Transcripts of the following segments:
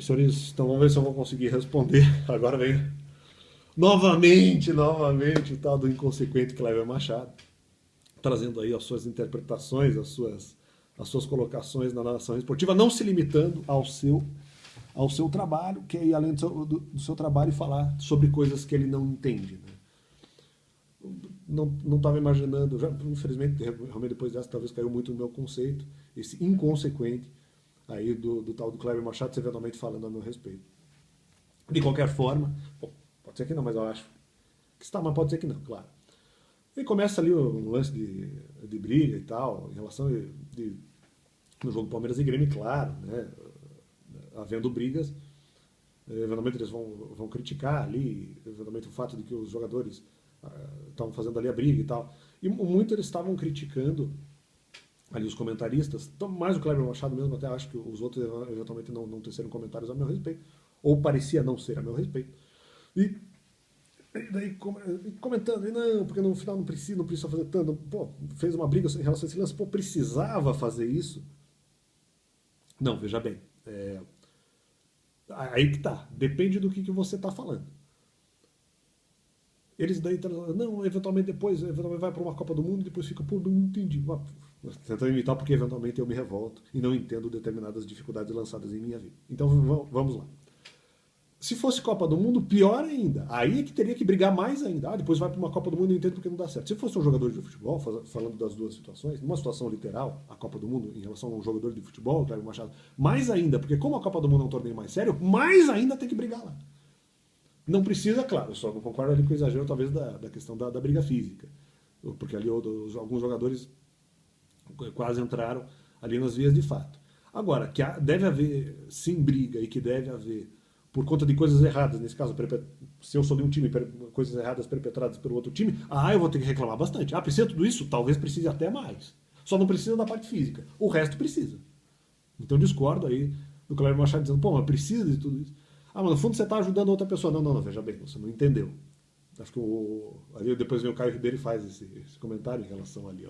Senhores, então vamos ver se eu vou conseguir responder. Agora vem novamente o tal do inconsequente Cleber Machado, trazendo aí as suas interpretações, as suas colocações na narração esportiva, não se limitando ao seu trabalho, que é ir além do seu trabalho e falar sobre coisas que ele não entende. Né? Não estava imaginando, já, infelizmente, realmente depois dessa, talvez caiu muito no meu conceito, esse inconsequente aí do tal do Cleber Machado, eventualmente falando a meu respeito. De qualquer forma, bom, pode ser que não, mas eu acho que está, mas pode ser que não, claro. E começa ali um lance de briga e tal, em relação no jogo Palmeiras e Grêmio, claro, né? Havendo brigas, eventualmente eles vão criticar ali, eventualmente o fato de que os jogadores estavam fazendo ali a briga e tal. E muito eles estavam criticando ali os comentaristas, então, mais o Cleber Machado mesmo, até acho que os outros eventualmente não teceram comentários a meu respeito, ou parecia não ser a meu respeito. E daí comentando, não, porque no final não precisa fazer tanto, pô, fez uma briga em relação a esse lance, pô, precisava fazer isso? Não, veja bem, aí que tá, depende do que você tá falando. Eles daí, não, eventualmente vai para uma Copa do Mundo e depois fica, pô, não entendi. Tentando imitar porque eventualmente eu me revolto e não entendo determinadas dificuldades lançadas em minha vida. Então vamos lá. Se fosse Copa do Mundo, pior ainda. Aí é que teria que brigar mais ainda. Depois vai para uma Copa do Mundo e entendo porque não dá certo. Se fosse um jogador de futebol, falando das duas situações, numa situação literal, a Copa do Mundo em relação a um jogador de futebol, Cleber Machado, mais ainda, porque como a Copa do Mundo é um torneio mais sério, mais ainda tem que brigar lá. Não precisa, claro, eu só não concordo ali com o exagero, talvez, da questão da briga física. Porque ali alguns jogadores quase entraram ali nas vias de fato. Agora, que deve haver, sim, briga e que deve haver, por conta de coisas erradas, nesse caso, se eu sou de um time, coisas erradas perpetradas pelo outro time, eu vou ter que reclamar bastante. Precisa de tudo isso? Talvez precise até mais. Só não precisa da parte física. O resto precisa. Então discordo aí do Cleber Machado dizendo, pô, mas precisa de tudo isso. Mas no fundo você está ajudando outra pessoa. Não, veja bem, você não entendeu. Acho que ali depois vem o Caio Ribeiro e faz esse comentário em relação ali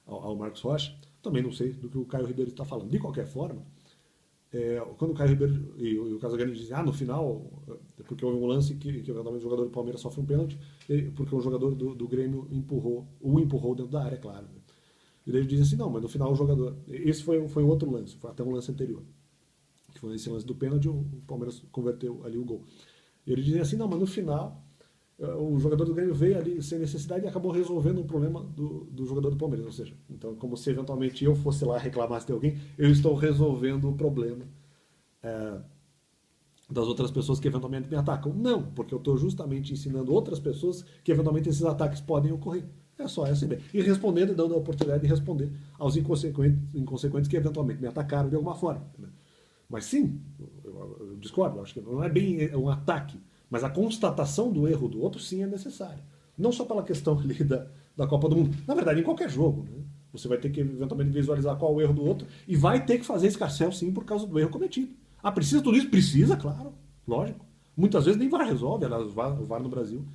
ao Marcos Rocha. Também não sei do que o Caio Ribeiro está falando. De qualquer forma, quando o Caio Ribeiro e o Casagrande dizem, no final, porque houve um lance que eventualmente o jogador do Palmeiras sofre um pênalti, porque o jogador do Grêmio o empurrou dentro da área, claro. Né? E daí eles dizem assim, não, mas no final o jogador. Esse foi outro lance, foi até um lance anterior. Que foi esse lance do pênalti, o Palmeiras converteu ali o gol. E ele dizia assim, não, mas no final o jogador do Grêmio veio ali sem necessidade e acabou resolvendo o problema do jogador do Palmeiras. Ou seja, então como se eventualmente eu fosse lá reclamasse de alguém, eu estou resolvendo o problema das outras pessoas que eventualmente me atacam. Não, porque eu estou justamente ensinando outras pessoas que eventualmente esses ataques podem ocorrer. É só essa ideia. E respondendo e dando a oportunidade de responder aos inconsequentes que eventualmente me atacaram de alguma forma. Né? Mas sim, eu discordo, acho que não é bem um ataque, mas a constatação do erro do outro sim é necessária. Não só pela questão ali da Copa do Mundo. Na verdade, em qualquer jogo, né? Você vai ter que eventualmente visualizar qual é o erro do outro e vai ter que fazer escarcéu sim por causa do erro cometido. Precisa tudo isso? Precisa, claro, lógico. Muitas vezes nem VAR resolve, aliás, o VAR no Brasil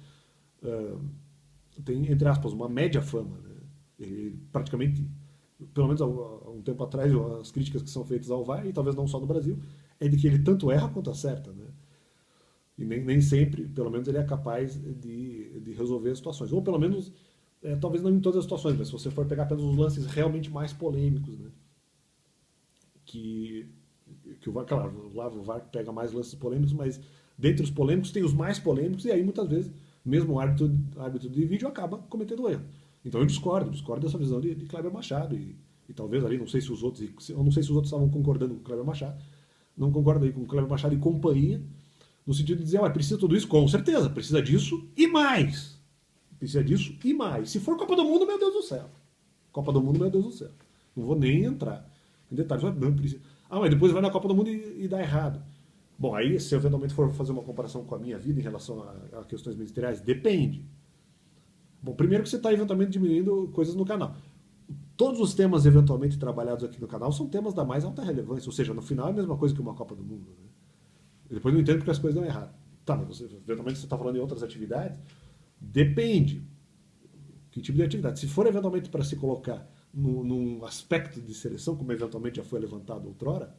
tem, entre aspas, uma média fama. Né? Ele praticamente, pelo menos há um tempo atrás, as críticas que são feitas ao VAR, e talvez não só no Brasil, é de que ele tanto erra quanto acerta. Né? E nem sempre, pelo menos, ele é capaz de resolver as situações. Ou pelo menos, talvez não em todas as situações, mas se você for pegar apenas os lances realmente mais polêmicos, né? que o VAR, claro, lá o VAR pega mais lances polêmicos, mas dentre os polêmicos tem os mais polêmicos, e aí muitas vezes, mesmo o árbitro de vídeo acaba cometendo erro. Então eu discordo dessa visão de Kleber Machado, e talvez ali, não sei se os outros, eu não sei se os outros estavam concordando com o Kleber Machado, não concordo aí com o Kleber Machado e companhia, no sentido de dizer, precisa de tudo isso? Com certeza, precisa disso e mais. Precisa disso e mais. Se for Copa do Mundo, meu Deus do céu. Copa do Mundo, meu Deus do céu. Não vou nem entrar em detalhes. Não precisa. Mas depois vai na Copa do Mundo e dá errado. Bom, aí se eu eventualmente for fazer uma comparação com a minha vida em relação a questões ministeriais, depende. Bom, primeiro que você está eventualmente diminuindo coisas no canal. Todos os temas eventualmente trabalhados aqui no canal são temas da mais alta relevância, ou seja, no final é a mesma coisa que uma Copa do Mundo. Né? E depois não entendo porque as coisas dão errado. Tá, mas eventualmente você está falando em outras atividades? Depende. Que tipo de atividade? Se for eventualmente para se colocar num aspecto de seleção, como eventualmente já foi levantado outrora,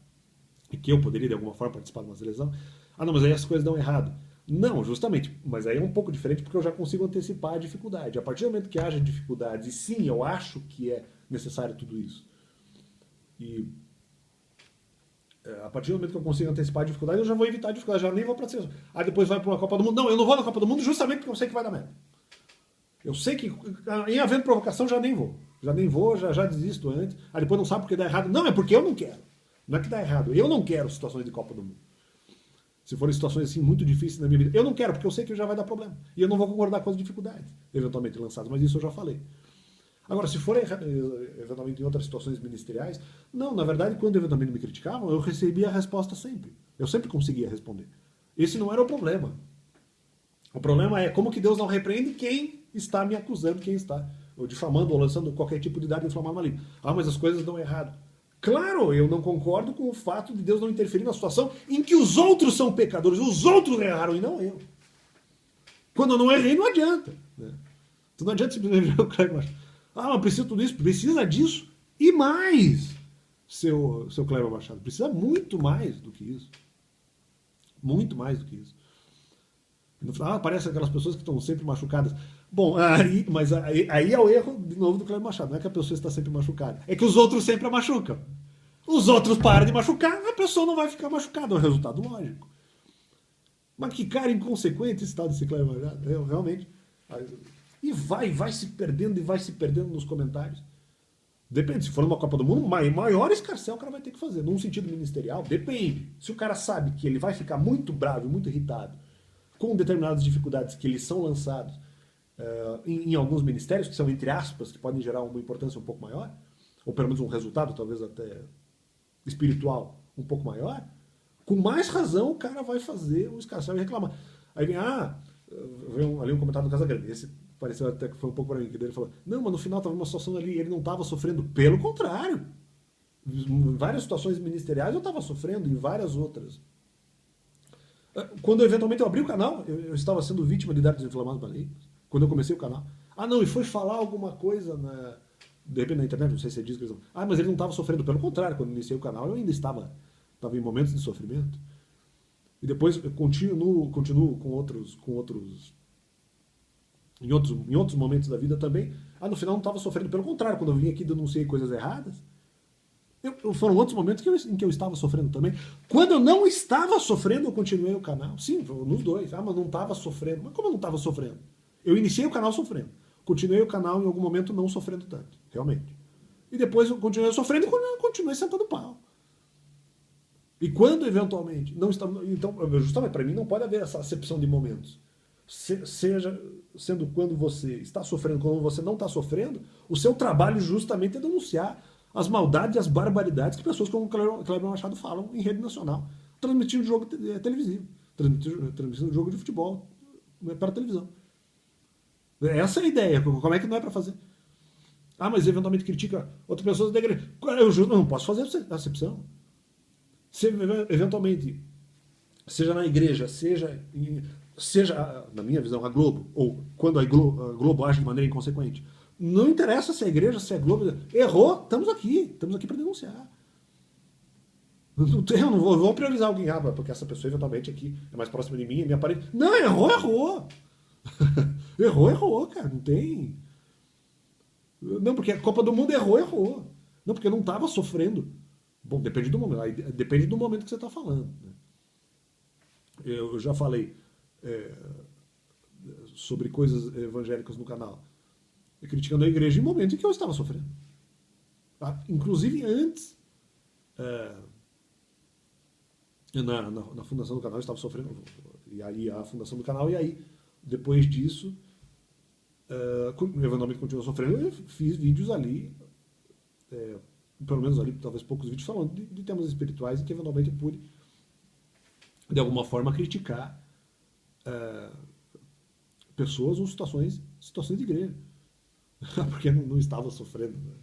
e que eu poderia de alguma forma participar de uma seleção. Ah, não, mas aí as coisas dão errado. Não, justamente, mas aí é um pouco diferente porque eu já consigo antecipar a dificuldade. A partir do momento que haja dificuldades, e sim, eu acho que é necessário tudo isso, e a partir do momento que eu consigo antecipar a dificuldade, eu já vou evitar a dificuldade, já nem vou para a seleção. Aí depois vai para uma Copa do Mundo. Não, eu não vou na Copa do Mundo justamente porque eu sei que vai dar merda. Eu sei que em havendo provocação já nem vou. Já nem vou, já desisto antes. Aí depois não sabe porque dá errado. Não, é porque eu não quero. Não é que dá errado. Eu não quero situações de Copa do Mundo. Se forem situações assim muito difíceis na minha vida, eu não quero, porque eu sei que já vai dar problema. E eu não vou concordar com as dificuldades, eventualmente lançadas, mas isso eu já falei. Agora, se forem eventualmente em outras situações ministeriais, não, na verdade, quando eventualmente me criticavam, eu recebia a resposta sempre. Eu sempre conseguia responder. Esse não era o problema. O problema é como que Deus não repreende quem está me acusando, quem está ou difamando ou lançando qualquer tipo de dado inflamado ali. Ah, mas as coisas dão errado. Claro, eu não concordo com o fato de Deus não interferir na situação em que os outros são pecadores, os outros erraram e não eu. Quando eu não errei, não adianta. Né? Então não adianta simplesmente ver o Cleber Machado. Ah, mas precisa tudo isso, precisa disso e mais, seu Cleber Machado. Precisa muito mais do que isso. Muito mais do que isso. No final, aparecem aquelas pessoas que estão sempre machucadas. Bom, mas aí é o erro, de novo, do Cleber Machado. Não é que a pessoa está sempre machucada. É que os outros sempre a machucam. Os outros param de machucar, a pessoa não vai ficar machucada. É um resultado lógico. Mas que cara inconsequente esse tal desse Cleber Machado. Eu, realmente. E vai se perdendo e vai se perdendo nos comentários. Depende, se for numa Copa do Mundo, maior escarcéu o cara vai ter que fazer. Num sentido ministerial, depende. Se o cara sabe que ele vai ficar muito bravo, muito irritado, com determinadas dificuldades que eles são lançados em alguns ministérios, que são entre aspas, que podem gerar uma importância um pouco maior, ou pelo menos um resultado, talvez até espiritual, um pouco maior, com mais razão o cara vai fazer o escarcéu e reclamar. Aí vem, veio ali um comentário do Casagrande, esse pareceu até que foi um pouco para mim, que ele falou, não, mas no final estava uma situação ali, ele não estava sofrendo, pelo contrário. Em várias situações ministeriais eu estava sofrendo, em várias outras. Quando eventualmente eu abri o canal, eu estava sendo vítima de dados inflamados malignos. Quando eu comecei o canal. Ah, não, e foi falar alguma coisa de repente na internet, não sei se é disso que eles vão. Ah, mas ele não estava sofrendo. Pelo contrário, quando eu iniciei o canal, eu ainda estava em momentos de sofrimento. E depois eu continuo com outros em outros momentos da vida também. Ah, no final não estava sofrendo. Pelo contrário, quando eu vim aqui e denunciei coisas erradas, foram outros momentos em que eu estava sofrendo também. Quando eu não estava sofrendo, eu continuei o canal. Sim, nos dois. Ah, mas não estava sofrendo. Mas como eu não estava sofrendo? Eu iniciei o canal sofrendo. Continuei o canal em algum momento não sofrendo tanto. Realmente. E depois eu continuei sofrendo e continuei sentando pau. E quando eventualmente não está. Então, justamente para mim, não pode haver essa acepção de momentos. Seja sendo quando você está sofrendo, quando você não está sofrendo, o seu trabalho justamente é denunciar as maldades e as barbaridades que pessoas como o Cleber Machado falam em rede nacional, transmitindo jogo televisivo, transmitindo jogo de futebol para televisão. Essa é a ideia. Como é que não é para fazer? Ah, mas eventualmente critica outras pessoas da igreja. Eu não posso fazer acepção. Se eventualmente, seja na igreja, seja, na minha visão, a Globo, ou quando a Globo age de maneira inconsequente, não interessa se é a igreja, se é a Globo. Errou, estamos aqui para denunciar. Eu não vou priorizar alguém, porque essa pessoa eventualmente aqui é mais próxima de mim, é minha parente. Não, errou. Errou, cara, não tem. Não, porque a Copa do Mundo errou. Não, porque eu não estava sofrendo. Bom, depende do momento. Aí depende do momento que você está falando. Né? Eu já falei sobre coisas evangélicas no canal, criticando a igreja em momentos em que eu estava sofrendo. Tá? Inclusive antes, na fundação do canal eu estava sofrendo, e aí a fundação do canal, e aí depois disso, eventualmente continuou sofrendo, eu fiz vídeos ali, pelo menos ali, talvez poucos vídeos falando de temas espirituais, e que eventualmente eu pude, de alguma forma, criticar pessoas ou situações de igreja. Porque não estava sofrendo. Né?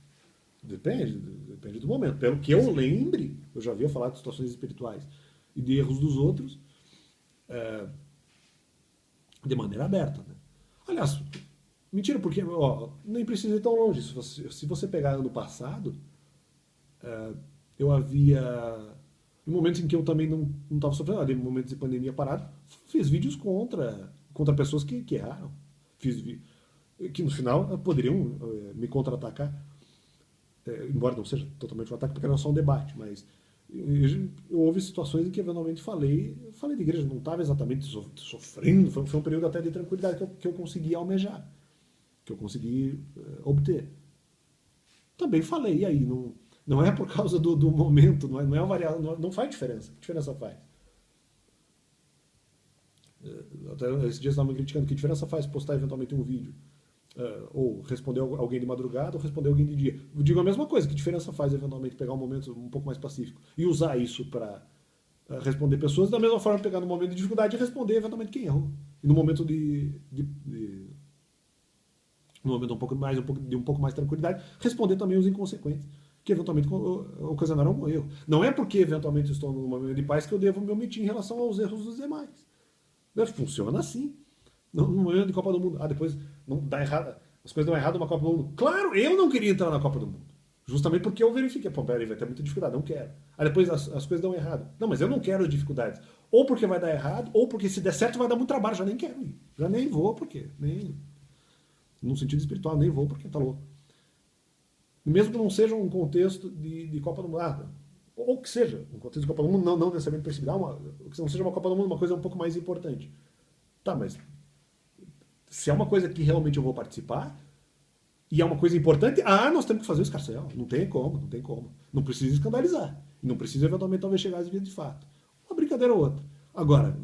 Depende do momento. Pelo que eu lembre, eu já havia falado de situações espirituais e de erros dos outros de maneira aberta. Né? Aliás, mentira, porque nem precisa ir tão longe. Se você pegar ano passado, eu havia Em momentos em que eu também não estava sofrendo, ali, em momentos de pandemia parado, fiz vídeos contra pessoas que erraram. Que no final poderiam me contra-atacar, embora não seja totalmente um ataque, porque era só um debate, mas houve situações em que eventualmente falei de igreja, não estava exatamente sofrendo, foi um período até de tranquilidade que eu consegui almejar, que eu consegui obter. Também falei, e aí, não é por causa do momento, não é uma variável, não faz diferença. Que diferença faz? Até esses dias estavam me criticando, que diferença faz postar eventualmente um vídeo? Ou responder alguém de madrugada ou responder alguém de dia. Eu digo a mesma coisa, que diferença faz eventualmente pegar um momento um pouco mais pacífico e usar isso para responder pessoas, da mesma forma pegar no momento de dificuldade e responder eventualmente quem errou. E no momento no momento de um pouco mais tranquilidade, responder também os inconsequentes, que eventualmente ocasionaram um erro. Não é porque eventualmente estou num momento de paz que eu devo me omitir em relação aos erros dos demais. Funciona assim. No momento de Copa do Mundo. Depois não dá errado, as coisas dão errado numa Copa do Mundo. Claro, eu não queria entrar na Copa do Mundo. Justamente porque eu verifiquei, pô, peraí, vai ter muita dificuldade, não quero. Aí depois as coisas dão errado. Não, mas eu não quero dificuldades. Ou porque vai dar errado, ou porque se der certo vai dar muito trabalho, já nem quero ir. Já nem vou, porque nem num sentido espiritual, nem vou porque tá louco. Mesmo que não seja um contexto de Copa do Mundo, ou que seja um contexto de Copa do Mundo, não necessariamente perseguir, que não seja uma Copa do Mundo, uma coisa um pouco mais importante. Tá, mas se é uma coisa que realmente eu vou participar, e é uma coisa importante, nós temos que fazer o escarcel. Não tem como, não tem como. Não precisa escandalizar. E não precisa eventualmente talvez chegar às vias de fato. Uma brincadeira ou outra. Agora,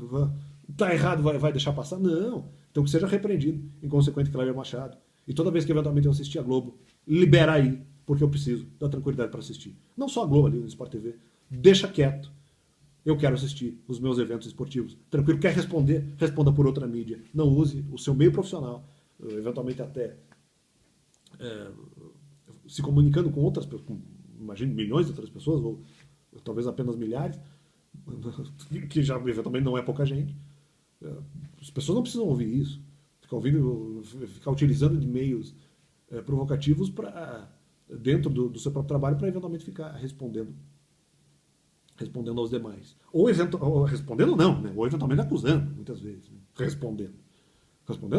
tá errado, vai deixar passar? Não. Então que seja repreendido, inconsequente Cléber Machado. E toda vez que eventualmente eu assistir a Globo, libera aí, porque eu preciso da tranquilidade para assistir. Não só a Globo ali no Sport TV. Deixa quieto. Eu quero assistir os meus eventos esportivos. Tranquilo, quer responder? Responda por outra mídia. Não use o seu meio profissional, eventualmente até se comunicando com outras pessoas, imagino milhões de outras pessoas, ou talvez apenas milhares, que já eventualmente não é pouca gente. As pessoas não precisam ouvir isso. Ficar utilizando de meios provocativos dentro do seu próprio trabalho para eventualmente ficar respondendo aos demais. Ou respondendo não, né? Ou eventualmente acusando, muitas vezes. Né? Respondendo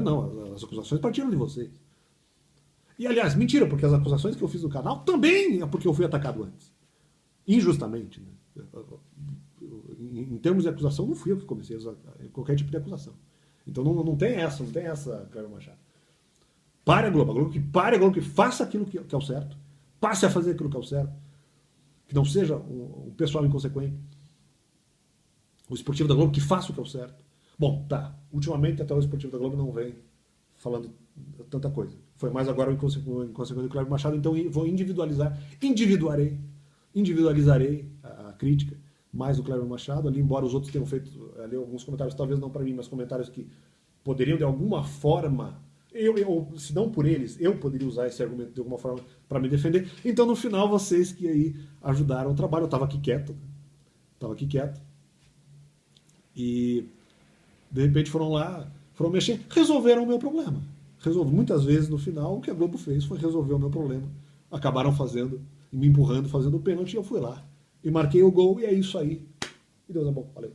não, as acusações partiram de vocês. E aliás, mentira, porque as acusações que eu fiz no canal também é porque eu fui atacado antes. Injustamente. Né? Em termos de acusação, não fui eu que comecei qualquer tipo de acusação. Então não tem essa, Cléber Machado. Pare a Globo, que faça aquilo que é o certo. Passe a fazer aquilo que é o certo. Que não seja um pessoal inconsequente. O esportivo da Globo que faça o que é o certo. Bom, tá. Ultimamente até o esportivo da Globo não vem falando tanta coisa. Foi mais agora o inconsequente do Cléber Machado, então vou individualizarei a crítica mais do Cléber Machado, ali, embora os outros tenham feito ali alguns comentários, talvez não para mim, mas comentários que poderiam de alguma forma, se não por eles, eu poderia usar esse argumento de alguma forma para me defender. Então no final vocês que aí ajudaram o trabalho, eu estava aqui quieto, e de repente foram mexer, resolveram o meu problema. Muitas vezes no final o que a Globo fez foi resolver o meu problema. Acabaram me empurrando, fazendo o pênalti, e eu fui lá e marquei o gol, e é isso aí. E Deus é bom, valeu.